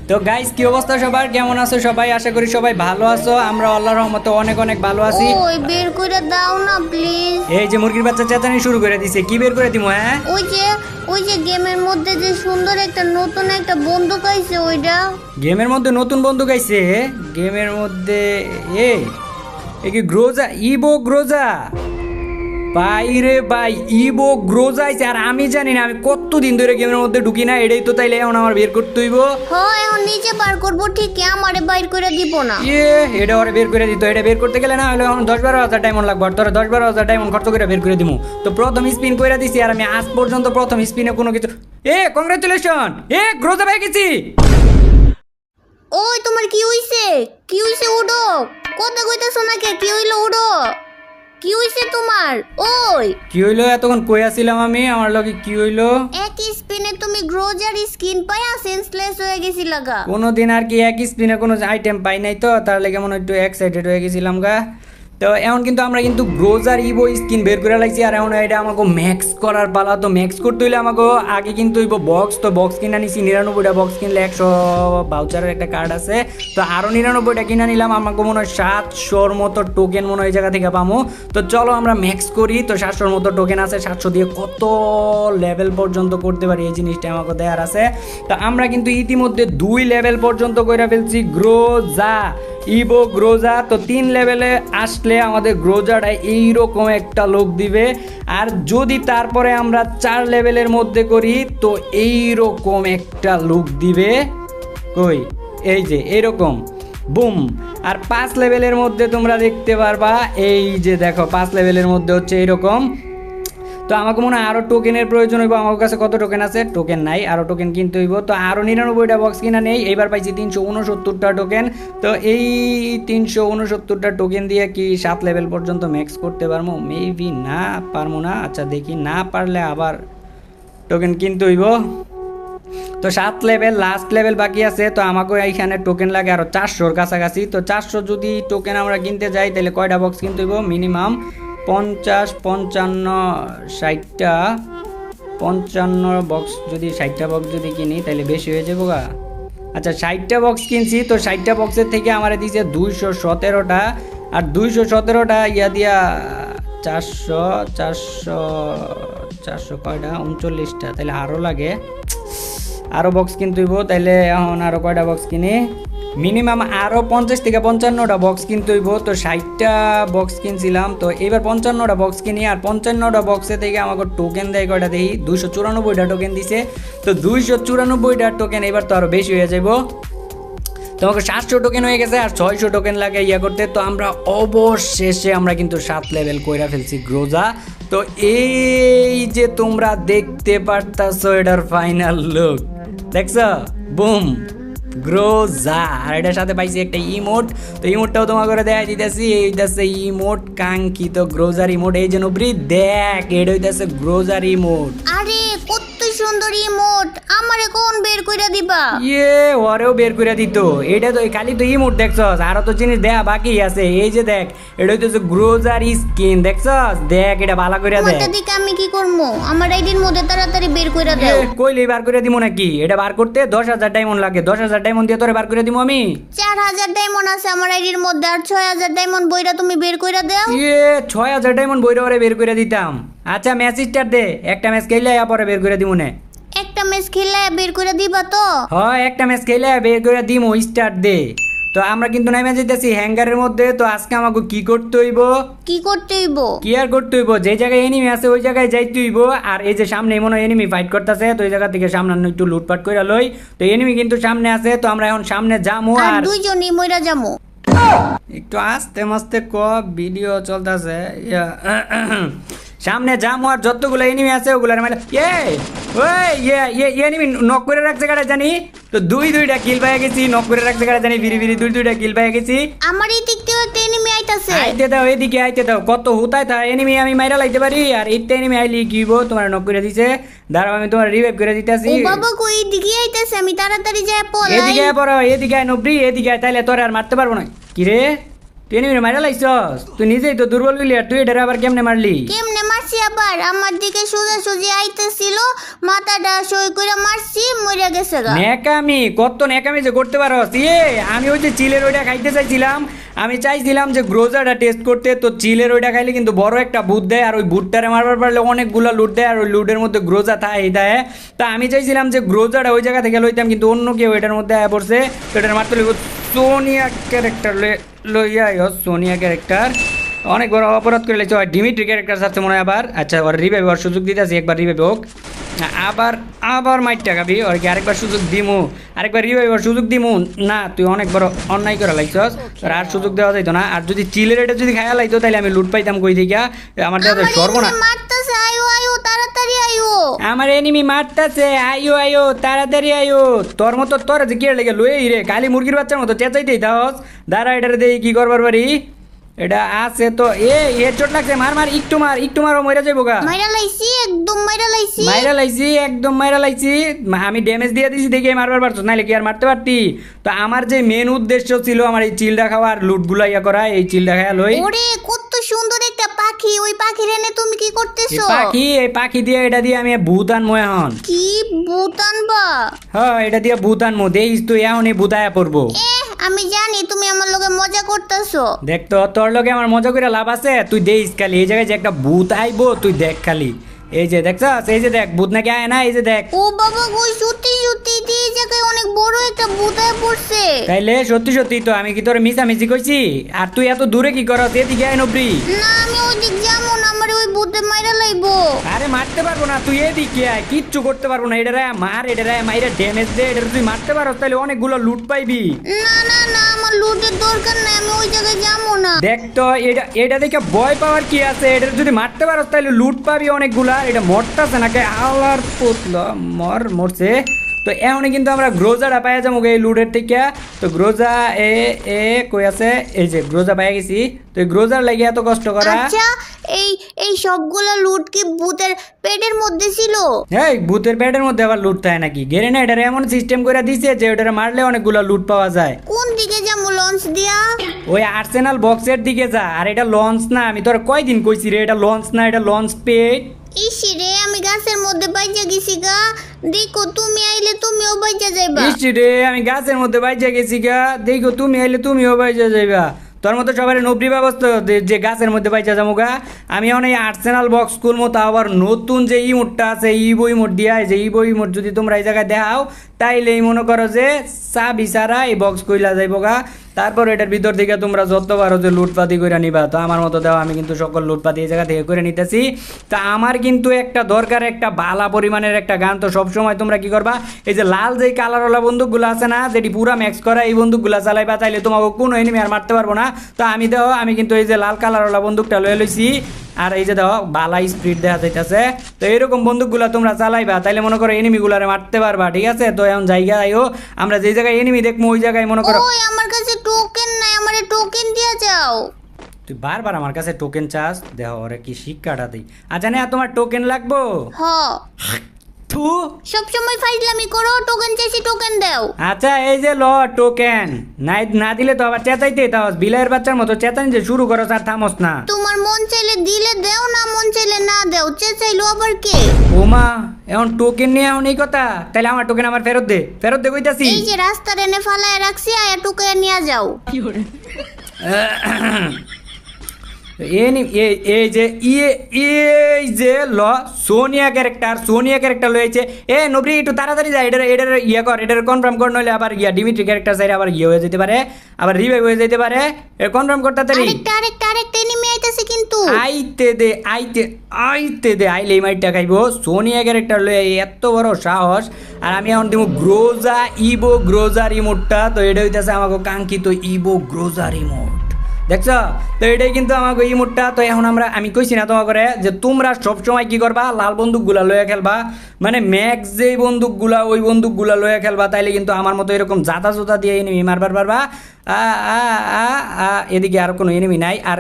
তো গাইস কি অবস্থা সবার, কেমন আছো সবাই? আশা করি সবাই ভালো আছো। আমরা আল্লাহর রহমতে অনেক অনেক ভালো আছি। ওই বের করে দাও না প্লিজ। এই যে মুরগির বাচ্চা চেঁচানি শুরু করে দিছে, কি বের করে দিমু? হ্যাঁ ওই যে গেমের মধ্যে যে সুন্দর একটা নতুন একটা বন্দুক আইছে ওইটা। গেমের মধ্যে নতুন বন্দুক আইছে? গেমের মধ্যে এ কি গ্রোজা, ইবো গ্রোজা? ভাই রে ভাই, ইবো গ্রোজা আইছে আর আমি জানি না। আমি কতদিন ধরে গেমের মধ্যে ঢুকি না। এটাই তো তাইলে এখন আমার বের করতে হইব। হ্যাঁ এখন নিচে বার করবো ঠিকই, আমারে বাইর করে দিব না। এটা ওরে বের করে দিত। এটা বের করতে গেলে না হলে এখন 10-12 হাজার ডায়মন্ড লাগবে। আর তোরা 10-12 হাজার ডায়মন্ড খরচ করে বের করে দিমু। তো প্রথম স্পিন করে দিছি আর আমি আজ পর্যন্ত প্রথম স্পিনে কোনো কিছু। কংগ্রাচুলেশন, গ্রোজা পেয়ে গেছি। ওই তোমার কি হইছে? কি হইছে উডো? কথা কইতাছো না কে? কি হইলো উডো? কি হইছে তোমার? ওই কি হইলো? এতক্ষণ কই আছিলাম আমি? আমার লগে কি হইলো? এক স্পিনে তুমি গ্রোজার স্কিন পায়া সেন্সলেস হয়ে গেছি লাগা। কোনোদিন আর কি এক স্পিনে কোনো আইটেম পাই নাই, তো তার লেগে মনে একটু এক্সাইটেড হয়ে গেছিলাম গা। তো এখন কিন্তু আমরা কিন্তু গ্রোজার ইবো স্কিন বের করে লাগছি। আর এখন এটা আমাকে ম্যাক্স করার পালা। তো ম্যাক্স করতে হইলে আমাকে আগে কিন্তু হইব বক্স। তো বক্স কিনা নিছি 99টা বক্স কিনলে 100 ভাউচারের একটা কার্ড আছে। তো আরও 99টা কিনা নিলাম। আমাকে মনে হয় 700-র মতো টোকেন মনে হয় এই জায়গা থেকে পামো। তো চলো আমরা ম্যাক্স করি। তো 700-র মতো টোকেন আছে। 700 দিয়ে কত লেভেল পর্যন্ত করতে পারি এই জিনিসটা আমাকে দেওয়ার আছে। তো আমরা কিন্তু ইতিমধ্যে 2 লেভেল পর্যন্ত করে ফেলছি গ্রোজা ইবো গ্রোজা। তো 3 লেভেলে আসলে আমাদের গ্রোজাটা এইরকম একটা লুক দিবে। আর যদি তারপরে আমরা 4 লেভেলের মধ্যে করি তো এইরকম একটা লুক দিবে। কই এই যে এরকম বুম। আর 5 লেভেলের মধ্যে তোমরা দেখতে পারবা, এই যে দেখো 5 লেভেলের মধ্যে হচ্ছে এইরকম। তো আমাকে মনে হয় আরও টোকেনের প্রয়োজন হইব। আমার কাছে কত টোকেন আছে? টোকেন নাই, আরও টোকেন কিনতে হইব। তো আরও 99টা বক্স কিনা নেই। এইবার পাইছি 369টা টোকেন। তো এই 369টা টোকেন দিয়ে কি 7 লেভেল পর্যন্ত ম্যাক্স করতে পারবো? মেবি না, পারবো না। আচ্ছা দেখি, না পারলে আবার টোকেন কিনতে হইব। তো 7 লেভেল, লাস্ট লেভেল বাকি আছে। তো আমাকে এইখানে টোকেন লাগে আরও 400-র কাছাকাছি। তো 400 যদি টোকেন আমরা কিনতে যাই তাহলে কয়টা বক্স কিনতে হইব? Minimum 50, 55, 60টা 55 box. যদি 60টা বক্স যদি কিনি তাহলে বেশি হয়ে যাবো গা। আচ্ছা 60টা বক্স কিনছি। তো 60টা বক্সের থেকে আমার দিয়েছে 217টা। আর 217টা ইয়া দিয়া 400 400 400 কয়টা? 39টা। তাহলে আরও লাগে, আরও বক্স কিনতে হইব। তাইলে এখন আরও কয়টা বক্স কিনি? মিনিমাম আরও 50 থেকে 55টা বক্স কিনতে হইব। তো 60টা বক্স কিনছিলাম। তো এবার 55টা বক্স কিনি। আর 55টা বক্সে থেকে আমাকে টোকেন দেয় কয়টা দেখি? 294টা টোকেন দিছে। তো 294টা টোকেন এবার তো আরও বেশি হয়ে যাব। তোমাকে 700 টোকেন হয়ে গেছে আর 600 টোকেন লাগে ইয়া করতে। তো আমরা অবশেষে আমরা কিন্তু 7 লেভেল কইরা ফেলছি গ্রোজা। তো এই যে তোমরা দেখতে পারতাছো এটার ফাইনাল লুক, দেখছো? Boom Groza. আর এটার সাথে পাইছি একটা ইমোট। তো ইমোটটাও তোমার করে দেখা দিতেছি। এইটাছে ইমোট, কাঙ্ক্ষিত গ্রোজার ইমোট। এই যে নবরি দেখ, এটা হইতেছে গ্রোজার ইমোট। আরে কত সুন্দর ইমোট, আমারে কোন বের কইরা দিবা? ওরেও বের করে দিত। এটা তো খালি তো ইমোট দেখছস, আরো তো জিনিস দেয়া বাকি আছে। এই যে দেখ, এটা হইতেছে গ্রোজার স্কিন, দেখছস? দেখ এটা ভালো করে দেখ। তোমারটা দিকে আমি কি করবো? আমার আইডির মধ্যে তাড়াতাড়ি বের কইরা দাও। কইলে বার করে দিমু নাকি? এটা বার করতে 10,000 ডায়মন্ড লাগে। 10,000 ডায়মন্ড দিয়ে তোরে বার করে দিমু আমি। 4000 ডায়মন্ড আছে আমার আইডির মধ্যে, আর 6000 ডায়মন্ড বইরা তুমি বের কইরা দাও। 6,000 ডায়মন্ড বইরে ওরে বের করে দিতাম। আচ্ছা ম্যাচ স্টার্ট দে, একটা ম্যাচ খেললে পরে বের করে দিমু নে। একটা ম্যাচ খেলে বের করে দিবা তো? হয় একটা ম্যাচ খেলে বের করে দিমু, স্টার্ট দে। তো আমরা কিন্তু নামে যেতেছি হ্যাঙ্গারের মধ্যে। তো আজকে আমাকে কি করতে হইব? কি করতে হইব? কি আর করতে হইব? যে জায়গায় এনিমি আছে ওই জায়গায় যাইতে হইব। আর এই যে সামনে মনে হয় এনিমি ফাইট করতেছে। তো এই জায়গা থেকে সামনে একটু লুটপাট করে লই। তো এনিমি কিন্তু সামনে আছে। তো আমরা এখন সামনে যামু। আর আর দুইজনই মইরা যামু। একটু আস্তে মাস্তে ভিডিও চলতেছে। সামনে যামু আর যতগুলো এনিমি আছে ওগুলার মানে এনিমি নক করে রাখছে কাটা জানি। তো দুইটা কিল পেয়ে গেছি। নক করে রাখছে কাটা জানি। বিড়ি দুইটা কিল পেয়ে গেছি। আমার এই দিক থেকে একটা এনিমি আইতাছে। আইতে দাও, এদিকে আইতে দাও। কত হুতায় তা এনিমি আমি মাইরা লাইতে পারি। আর এইটা এনিমি আইলি কি হইব? তোমার নক করে দিছে। দাঁড়াও আমি তোমার রিভাইভ করে দিতেছি। ও বাবা কই দিকে আইতাছে, আমি তাড়াতাড়ি যায় পলাই। এদিকে পড়ো, এদিকে নবরি, এদিকে তাইলে তোরে আর মারতে পারবো না। কি রে তুই এনিমি মারা লাইছস, তুই নিজেই তো দুর্বল প্লেয়ার, তুই এটারে আবার কেমনে মারলি? কেমনে মারছি আবার? আমার দিকে সোজাসুজি আইতেছিল, মাথাটা সই করে মারছি, মরে গেছে গা। নেকামি, কত নেকামি যে করতে পারস। আমি ওই যে চিলের ওইটা খাইতে চাইছিলাম, আমি চাইছিলাম যে গ্রোজারটা টেস্ট করতে, তো চিলের ওইটা খাইলে কিন্তু বড় একটা বুট দেয়, আর ওই বুটটারে মারবার পারলে অনেকগুলো লুট দেয়, আর ওই লুটের মধ্যে গ্রোজা থাকে দেয়। তা আমি চাইছিলাম যে গ্রোজারটা ওই জায়গা থেকে লইতাম, কিন্তু অন্য কেউ এটার মধ্যে আয়া পড়ছে, তো এটার মারতে লইব। সোনিয়া ক্যারেক্টার লইয়া সোনিয়া ক্যারেক্টার অনেক বড় অপরাধ করে লেগেছে। ডিমিট্রি ক্যারেক্টার সাথে মনে হয় আবার। আচ্ছা, ওর রিভাইভ হওয়ার সুযোগ দিতে আছি, একবার রিভাইভ হোক, আবার আবার মাইটটা খাবি, ওর কি আরেকবার সুযোগ দিমু, আরেকবার রিভাইভ হওয়ার সুযোগ দিমু না? তুই অনেক বড় অন্যায় করে লাগছস, তোর আর সুযোগ দেওয়া যাইতো না। আর যদি চিলের এটা যদি খায়া লাইতো তাহলে আমি লুট পাইতাম কই দিকা, আমার দেওয়া সর্বনা। মারতেছে, আয়ো আয়ো তাড়াতাড়ি আয়ো। আমার এনিমি মারতাছে, আইও আইও তাড়াতাড়ি আইও। তোর মতো তোর যে কি লেগে লই রে, কালি মুরগির বাচ্চার মতো চেঁচাইতেই দাস। দাঁড়া, এটারে দেই কি করবার পারি। এটা আছে তো, চোট লাগছে, মার মার, একটু মার, একটু মারো, মইরা যাইবো গা। মাইরা লাইছি, একদম মাইরা লাইছি। মাইরা লাইছি, একদম মাইরা লাইছি। আমি ড্যামেজ দিয়ে দিছি দেখে মারবার পারছো, নাইলে কি আর মারতে পারতি? তো আমার যে মেন উদ্দেশ্য ছিল আমার এই চিলটা খাওয়া আর লুটগুলা ইয়া করা, এই চিলটা খাওয়া লই। ওরে কত সুন্দর একটা পাখি, ওই পাখির এনে তুমি কি করতেছো? পাখি, এই পাখি দিয়ে, এটা দিয়ে আমি ভূত আনবো এখন। কি ভূত আনবা? হ্যাঁ, এটা দিয়ে ভূত আনবো, দেখিস তুই এখন এই ভূতায়া পড়বো। আমি জানি তুমি আমার লগে মজা করতেছো। দেখ তো, তোর লগে আমার মজা করে লাভ আছে? তুই দেখিস খালি, এই জায়গায় যে একটা ভূত আইবো, তুই দেখ খালি। এই যে দেখছস, এই যে দেখ, ভূত নাকি আয় না, এই যে দেখ। ও বাবা গো, সত্যি সত্যি এই জায়গায় অনেক বড় একটা ভূত আয় পড়ছে। তাইলে সত্যি সত্যি তো, আমি কি তোর মিছামিছি কইছি? আর তুই এত দূরে কি করস? এদিকে আয় নবরি। না, আমি ওই দিক যাবো না, আমার ওই ভূতে মাইরা লাইবো। আরে মারতে পারবো না, তুই এদিকে আয়, কিচ্ছু করতে পারবো না। এটারে মার, এটারে মাইরা ড্যামেজ দে, এটা তুই মারতে পারস, তাহলে অনেকগুলো লুট পাইবি। না না না, আমার লুটের দরকার নাই, আমি ওই জায়গায় যাবো না। দেখ তো, এটা দেখে ভয় পাওয়ার কি আছে? এটা যদি মারতে পারস তাহলে লুট পাবি অনেকগুলা। এটা মরতাছে নাকি? আলার পুতলা মরছে। তো এমনি কিন্তু আমরা গ্রোজাটা পাইয়া যাবো এই লুটের থেকে। তো গ্রোজা এ কই আছে? এই যে গ্রোজা পাইয়া গেছি। তো এই গ্রোজার লাগে এত কষ্ট করা। আচ্ছা, এই এই সবগুলো লুট কি ভূতের পেটের মধ্যে ছিল? হ্যাঁ, ভূতের পেটের মধ্যে আবার লুট থাকে নাকি? গ্রেনেডারে এমন সিস্টেম করে দিছে যে ওটারে মারলে অনেকগুলো লুট পাওয়া যায়। কোন দিকে যাবো লঞ্চ দিয়া? ওই আর্সেনাল বক্সের দিকে যা। আর এটা লঞ্চ না, আমি তোর কয়দিন কইছি রে, এটা লঞ্চ না, এটা লঞ্চ পেট। ইসি রে, আমি গাছের মধ্যে বাইজা গেছি গা। দেখো তুমি আইলে তুমিও বাইজা যাইবা। ইস রে, আমি গাছের মধ্যে বাইজা গেছি গা। দেখো তুমি আইলে তুমিও বাইজা যাইবা। তোর মতো সবার নবরি ব্যবস্থা যে গাছের মধ্যে বাইচা যাবো গা। আমি এখন এই আর্সেনাল বক্স স্কুল মতো আবার নতুন যে ইমোটটা আছে, ইবো ইমোট দিয়া, যে ইবো ইমোট যদি তোমরা এই জায়গায় দেখাও তাইলেই মনে করো যে চাবি ছাড়া এই বক্স কইলা যাইবো গা। তারপর এটার ভিতর থেকে তোমরা যত পারো যে লুটপাতি করে নিবা। তো আমার মতো দেওয়া, আমি কিন্তু সকল লুটপাতি এই জায়গা থেকে করে নিতেছি। তা আমার কিন্তু একটা দরকার, একটা বালা পরিমাণের একটা গান। তো সবসময় তোমরা কি করবা, এই যে লাল যেই কালারওয়ালা বন্দুকগুলো আছে না, যেটি পুরা ম্যাক্স করা, এই বন্দুকগুলো চালাইবা, তাইলে তোমাকে কোনো এনিমি আর মারতে পারবো না। তো আমি কিন্তু এই যে লাল কালারওয়ালা বন্দুকটা লয়ে লইছি। আর এই যে দেখো বালা স্পিড দেখা যাইতেছে। তো এরকম বন্দুকগুলো তোমরা চালাইবা, তাইলে মনে করো এনিমিগুলারে মারতে পারবা, ঠিক আছে? তো এখন জায়গা আইও, আমরা যেই জায়গায় এনিমি দেখবো ওই জায়গায় মনে করো। ওই আমার কাছে টোকেন নাই, আমারে টোকেন দিয়া যাও। তুই বারবার আমার কাছে টোকেন চাস, দেখো ওরে কি শিক্ষাটা দিই। আচ্ছা না, তোমার টোকেন লাগবো? হ, থু, সব সময় ফাইজলামি করো, টোকেন চাইছি টোকেন দাও। আচ্ছা এই যে ল টোকেন, না দিলে তো আবার চেঁচাইতে তাও বিলাইয়ের বাচ্চার মতো চেঁচাই যে শুরু করো, আর থামস না। তোমার মন চাইলে দিলে দেও, না মন চাইলে না দেও, চাইলো আবার কে? ওমা, এখন টোকেন নিয়ে এখন এই কথা? তাহলে আমার টোকেন আমার ফেরত দে কইতাছি। এই যে রাস্তার এনে ফালায় রাখছি, আয়া টোকেন নিয়ে যাও। এই যে সোনিয়া ক্যারেক্টার লয়েছে। নবরি একটু তাড়াতাড়ি যায়, এটার ইয়ে কর, এটার কনফার্ম কর, নইলে আবার ডিমিট্রি ক্যারেক্টার চাইলে আবার হয়ে যেতে পারে, আবার রিভাইভ হয়ে যেতে পারে। কনফার্ম করতে তাড়াতাড়ি। আরেকটা এনিমি আইতাছে কিন্তু। আইতে দে আইলে এই মাইটটা খাইবো। সোনিয়া ক্যারেক্টার লয়ে এত বড় সাহস। আর আমি এখন দিব গ্রোজা রিমোটটা। তো এটা হইতেছে আমাকে কাঙ্ক্ষিত গ্রোজা রিমোট, দেখছ? তো এটাই কিন্তু আমাকে ইমোটটা। তো এখন আমি কইছি না তোমাকে যে তোমরা সবসময় কি করবা, লাল বন্দুকগুলা লয়ে খেলবা, মানে ম্যাক্স যেই বন্দুকগুলা ওই বন্দুকগুলা লয়ে খেলবা, তাইলে কিন্তু আমার মতো এরকম জাতা দিয়ে এনিমি মারবার পারবা। এদিকে আর কোনো এনিমি নাই। আর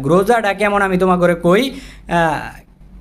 গ্রোজাটা কেমন আমি তোমাকে কই,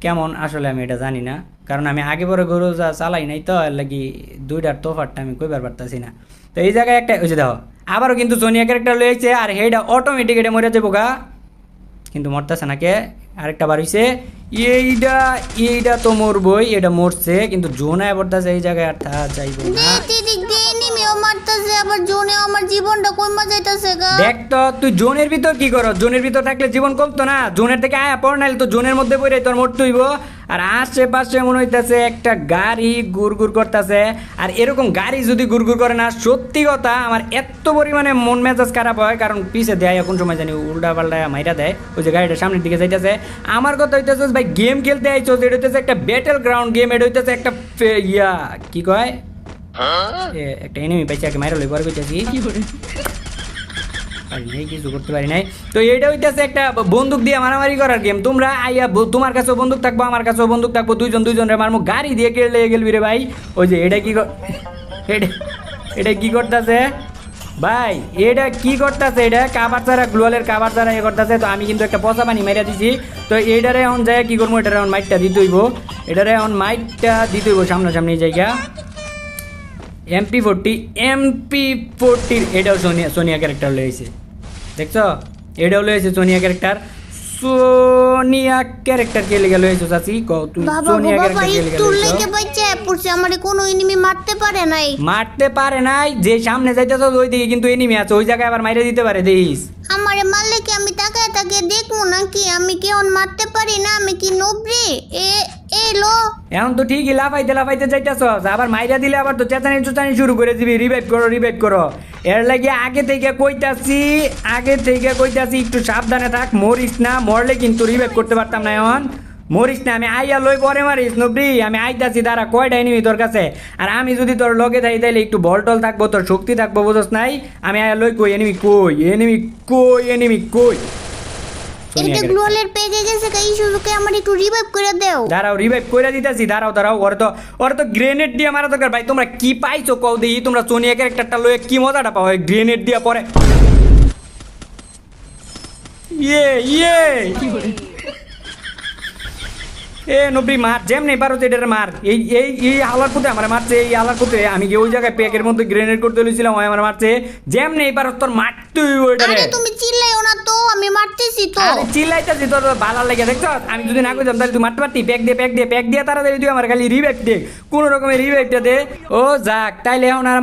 কেমন আসলে আমি এটা জানি না, কারণ আমি আগে পরে গ্রোজা চালাই নাই, তো এর লাগি দুইটার তোফারটা আমি কইবার পারতাছি না। তো এই জায়গায় একটা ওই যে দেখো আবারও কিন্তু সোনিয়া ক্যারেক্টার লয়েছে আর হেডা অটোমেটিক এটা মরে যাবো গা, কিন্তু মরতেছে না কে, আরেকটা বার হইছে, এইটা তো মরবই, এটা মরছে কিন্তু জোনায় পড়তেছে এই জায়গায়, আর তা চাইবো না। দিক দিয়ে এনিমিও মারতাছে, আবার জোনে আমার জীবনটা কইমা যাইতাছে গা। দেখ তো তুই জোনের ভিতর কি করো, জোনের ভিতর থাকলে জীবন কমতো না, জোনের থেকে আয়া পড়, নাইলে তো জোনের মধ্যে পড়ে তোর মরতে হইব। আর আশেপাশে মনে হইতেছে একটা গাড়ি গুড় করতেছে, আর এরকম গাড়ি যদি গুড় করে না, সত্যি কথা আমার এত পরিমাণে মন মেজাজ খারাপ হয়, কারণ পিছে দেয় কোন সময় জানি উল্টা পাল্টা মাইরা দেয়, ওই যে গাড়িটা সামনের দিকে যাইতেছে। আমার কথা হইতেছে ভাই গেম খেলতে আইছো, এটা হইতেছে একটা ব্যাটেল গ্রাউন্ড গেম, এটা হইতেছে একটা কি কয় একটা এনিমি পাইছে, আগে মাইরা লই পরে কইতাছি কিছু করতে পারি নাই। তো এটা হইতেছে একটা বন্দুক দিয়ে মারামারি করার গেম, তোমরা আইয়া তোমার কাছেও বন্দুক থাকবো, আমার কাছেও বন্দুক থাকবো, দুইজনের মারমু, গাড়ি দিয়ে কেড়ে গেলবি রে ভাই। ওই যে এটা কি করতেছে ভাই, এটা কি করতেছে, এটা কাবার ছাড়া গ্লোয়ালের কাবার ছাড়া করতেছে। তো আমি কিন্তু একটা পচা পানি মাইরা দিছি, তো এইটারে এখন যায় কি করবো, এটারে এখন মাইটটা দিতে হইব, সামনাসামনি জায়গা। MP40 এটাও সোনিয়া ক্যারেক্টার লয়েছে, দেখছো এটাও লয়েছে সোনিয়া ক্যারেক্টার। সোনিয়া ক্যারেক্টার কে লেগে লয়েছো চাচি, তুই সোনিয়া ক্যারেক্টার কে লেগে লয়েছো? আমারে কোনো এনিমি মারতে পারে নাই, যে সামনে যাইতেছ ওই দিকে কিন্তু এনিমি আছে, ওই জায়গায় আবার মাইরে দিতে পারে, দেখিস। আমারে মারলে কি আমি তাকায় দেখবো নাকি? আমি কি এখন মারতে পারি না? আমি কি নবরে লো এখন তো ঠিকই লাফাইতে যাইতেছ, আবার মাইরা দিলে আবার তো চেঁচানি শুরু করে দিবি, রিভাইভ করো। এর লাগে আগে থেকে কইতাছি একটু সাবধানে থাক, মরিস না, মরলে কিন্তু রিভাইভ করতে পারতাম না। এখন মরিস না, আমি আইয়া লই পরে মারিস নবরি, আমি আইতাছি, দাঁড়া কয়টা এনিমি তোর কাছে, আর আমি যদি তোর লগে থাকি তাইলে একটু বলটল থাকবো, তোর শক্তি থাকবো, বুঝছ নাই? আমি আইয়া লই কই এনিমি কই এটা গ্লোয়ালের পেগে গেছে, এই সুযোগে আমার একটু রিভাইভ করে দাও। দাঁড়াও রিভাইভ করে দিতেছি, দাঁড়াও ওর তো গ্রেনেড দিয়ে মারা দরকার। ভাই তোমরা কি পাইছো কও দেখি, তোমরা সোনিয়া ক্যারেক্টারটা লয়ে কি মজাটা পাও গ্রেনেড দিয়া পরে। নবী মার, যেমনি পারো এটারে মার, এই আলার পুতে আমার মারছে, এই আলার পুতে আমি ওই জায়গায় প্যাকের মধ্যে গ্রেনেড করতে লইছিলাম, ওই আমার মারছে, যেমনি পারো তোর মারতে ওইটারে। আরে তুমি চিল্লাইও না তো, আমি মারতেছি তো। আরে চিল্লাইতাছি তোর ভালো লাগে, দেখছ আমি যদি না কইতাম তাহলে তুই মারতে পারতি। প্যাক দিয়ে তাড়াতাড়ি তুই আমার খালি রিভাইভ দে, কোন রকমের রিভাইভটা দে। ও যাক, তাইলে এখন আর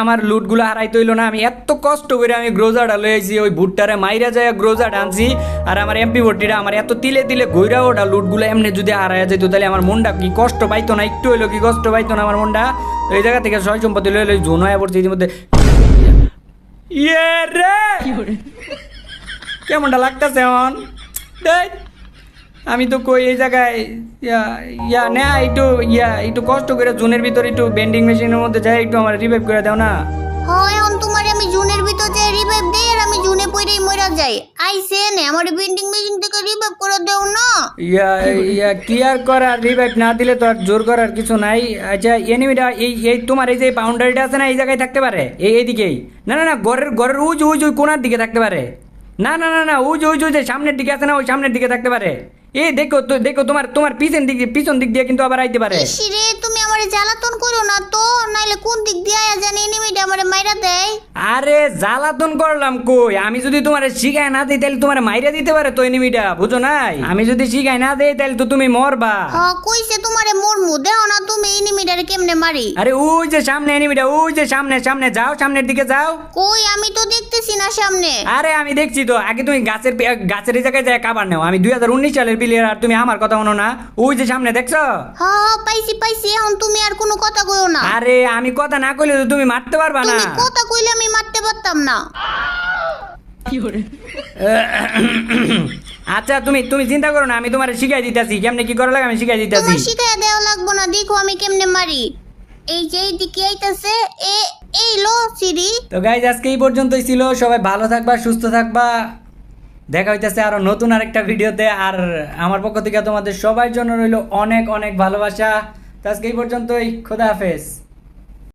আমার লুটগুলো হারাইতে হইলো না। আমি এত কষ্ট করে আমি গ্রোজারটা লই আইছি, ওই ভুট্টারে মাইরা যায় গ্রোজারটা আনছি, আর আমার MP40টা আমার এত তিলে ঘুরা ওটা লুটগুলো এমনি যদি হারাইয়া যেত তাহলে আমার মনটা কি কষ্ট পাইতো না, একটু হইলো কি কষ্ট পাইতো না আমার মনটা। তো এই জায়গা থেকে সয় সম্পত্তি লইলে জোন হয়ে পড়ছে ইতিমধ্যে। কেমনটা লাগতেছে এখন? আমি তো কই এই জায়গায় একটু কষ্ট করে জোনের ভিতর একটু বেন্ডিং মেশিনের মধ্যে যাই, একটু আমার রিভাইভ করে দাও না। হ্যাঁ এখন তোমার আমি জুনের ভিতর যে রিভাইভ দেই, আর আমি জুনে পড়েই মরে যাই। আইছে নে আমার বেন্ডিং মেশিন থেকে রিভাইভ করে দাও না। কি আর করার, রিভাইভ না দিলে তো আর জোর করার কিছু নাই। আচ্ছা এনিমিটা এই তোমার এই যে বাউন্ডারিটা আছে না, এই জায়গায় থাকতে পারে, এইদিকেই। না ঘরের উজ কোনার দিকে থাকতে পারে। না উজ যে সামনের দিকে আছে না, ওই সামনের দিকে থাকতে পারে। এই দেখো তোমার পিছন দিক দিয়ে কিন্তু আবার আইতে পারে। রে তুমি আমারে জ্বালাতন করো না তো, নাইলে কোন দিক দিয়ে আয়া জানি এনিমিটা আমারে মাইরা দেয়। আরে জ্বালাতন করলাম কই, আমি যদি তোমারে শিখায় না দিই তাহলে তোমারে মাইরা দিতে পারে তো এনিমিটা, বুঝো নাই? আমি যদি শিখায় না দেই তাহলে তো তুমি মরবা। হ্যাঁ কইছে তোমারে মরমু, দেও না তুমি এনিমিটারে কেমনে মারি। আরে ওই যে সামনে এনিমিটা, ওই যে সামনে যাও, সামনের দিকে যাও। কই আমি তো দেখতেছি না সামনে। আরে আমি দেখছি তো, আগে তুমি গাছের এই জায়গায় যায় কাবার নাও। আমি 2019 সালের প্লেয়ার, আর তুমি আমার কথা শোনো না। ওই যে সামনে দেখছো? হ্যাঁ পাইছি, এখন তুমি আর কোনো কথা কইও না। আরে আমি কথা না কইলে তো তুমি মারতে পারবা না। তুমি কথা কইলে আমি মারতে পারতাম না। আচ্ছা তুমি চিন্তা করো না, আমি তোমারে শিখাই দিতেছি কেমনে কি করা লাগে, আমি শিখাই দিতেছি। তোমার শিখাই দেওয়া লাগবো না, দেখো আমি কেমনে মারি। এই যে এইদিকে আইতাছে, এই লো সিঁড়ি। তো গাইজ আজকে এই পর্যন্তই ছিল, সবাই ভালো থাকবা, সুস্থ থাকবা, দেখা হইতেছে আরো নতুন আরেকটা ভিডিওতে। আর আমার পক্ষ থেকে তোমাদের সবার জন্য রইল অনেক ভালোবাসা। তো আজকে এই পর্যন্তই, খোদা হাফেজ।